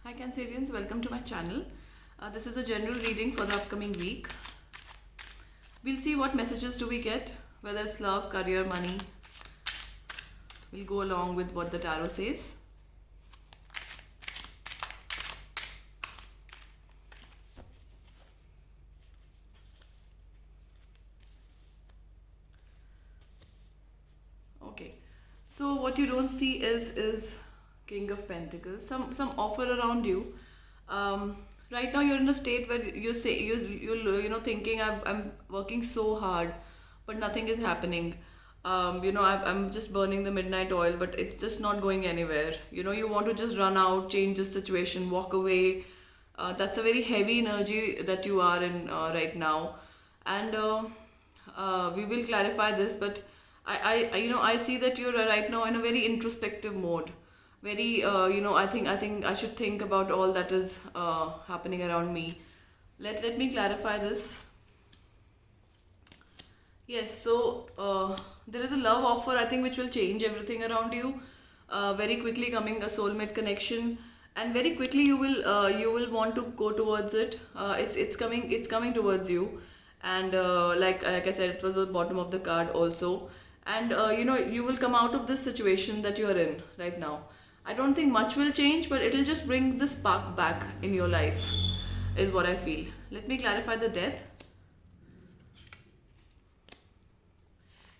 Hi Cancerians, welcome to my channel. This is a general reading for the upcoming week. We'll see what messages do we get, whether it's love, career, money. We'll go along with what the tarot says. Okay, so what you don't see is King of Pentacles. Some offer around you. Right now you're in a state where you thinking I'm working so hard, but nothing is happening. I'm just burning the midnight oil, but it's just not going anywhere. You want to just run out, change the situation, walk away. That's a very heavy energy that you are in right now, and we will clarify this. But I see that you're right now in a very introspective mode. Very I think I should think about all that is happening around me. Let me clarify this. Yes, so there is a love offer, I think, which will change everything around you. Very quickly coming a soulmate connection, and very quickly you will want to go towards it. It's coming towards you, and like I said, it was the bottom of the card also, and you will come out of this situation that you are in right now. I don't think much will change, but it'll just bring the spark back in your life, is what I feel. Let me clarify the death.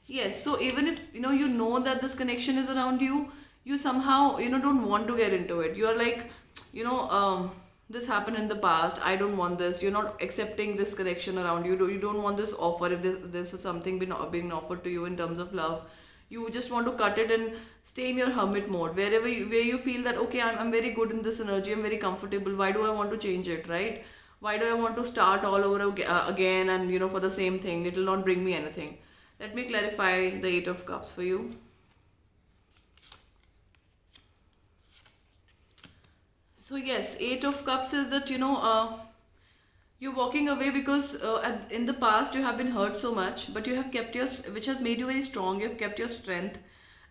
Yes, so even if you know that this connection is around you, you somehow don't want to get into it. You are like, this happened in the past. I don't want this. You're not accepting this connection around you. You don't want this offer. If this is something being offered to you in terms of love, you just want to cut it and stay in your hermit mode. Where you feel that okay, I'm very good in this energy. I'm very comfortable. Why do I want to change it, right? Why do I want to start all over again and for the same thing? It will not bring me anything. Let me clarify the Eight of Cups for you. So yes, Eight of Cups is that you're walking away because in the past you have been hurt so much, but you have kept which has made you very strong. You have kept your strength,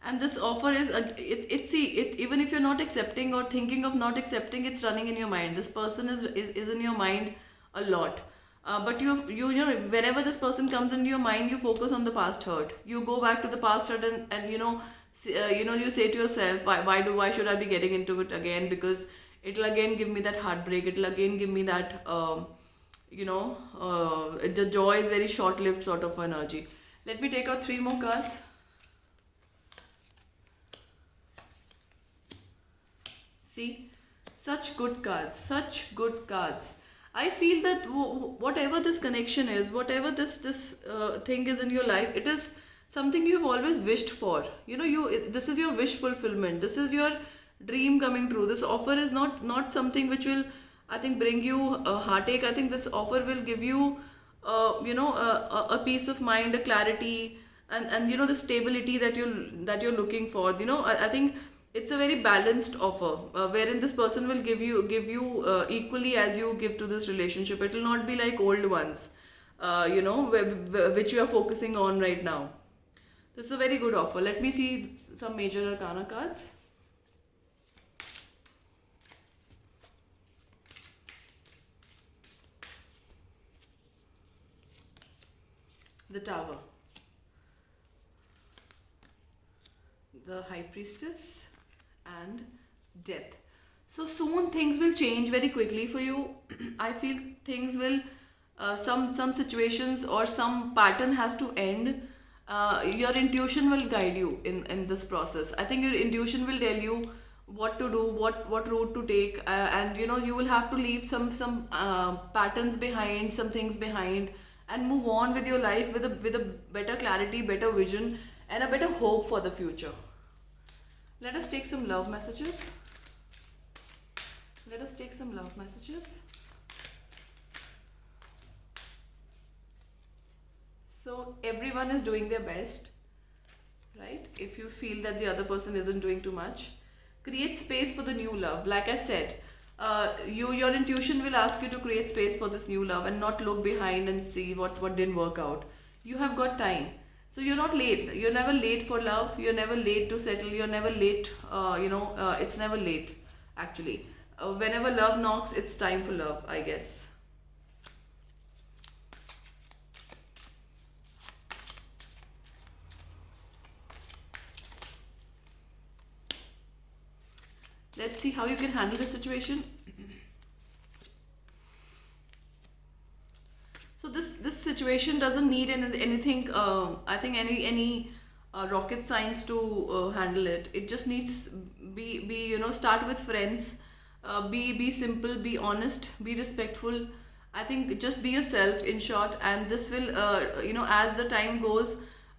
and this offer is even if you're not accepting or thinking of not accepting, it's running in your mind. This person is in your mind a lot. But whenever this person comes into your mind, you focus on the past hurt. You go back to the past hurt, and you say to yourself, why should I be getting into it again? Because it'll again give me that heartbreak. It'll again give me that the joy is very short-lived sort of energy. Let me take out three more cards. See, such good cards, such good cards. I feel that whatever this connection is, whatever this thing is in your life, it is something you have always wished for. This is your wish fulfillment. This is your dream coming true. This offer is not something which will, I think, bring you a heartache. I think this offer will give you a peace of mind, a clarity, and the stability that you're looking for. I think it's a very balanced offer, wherein this person will give you equally as you give to this relationship. It will not be like old ones, which you are focusing on right now. This is a very good offer. Let me see some major arcana cards. The Tower, the High Priestess, and Death. So soon things will change very quickly for you. I feel things will, some situations or some pattern has to end. Your intuition will guide you in this process. I think your intuition will tell you what to do, what route to take, and you will have to leave some patterns behind, some things behind, and move on with your life with a better clarity, better vision, and a better hope for the future. Let us take some love messages. Let us take some love messages. So everyone is doing their best, right? If you feel that the other person isn't doing too much, create space for the new love. Like I said, your intuition will ask you to create space for this new love and not look behind and see what didn't work out. You have got time, so you're not late. You're never late for love. You're never late to settle. You're never late. It's never late actually. whenever love knocks, it's time for love, I guess. Let's see how you can handle the situation. So this situation doesn't need anything. I think any rocket science to handle it. It just needs be start with friends. Be simple. Be honest. Be respectful. I think just be yourself. In short, and this will as the time goes.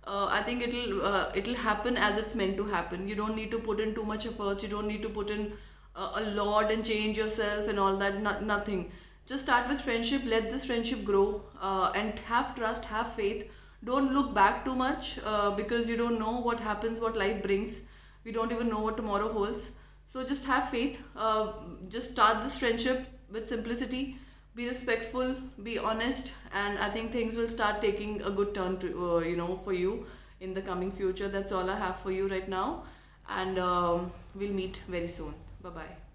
I think it'll happen as it's meant to happen. You don't need to put in too much effort. You don't need to put in a lot and change yourself and all that. Nothing. Just start with friendship. Let this friendship grow, and have trust. Have faith. Don't look back too much, because you don't know what happens, what life brings. We don't even know what tomorrow holds. So just have faith. Just start this friendship with simplicity. Be respectful, be honest, and I think things will start taking a good turn to for you in the coming future. That's all I have for you right now, and we'll meet very soon. Bye bye.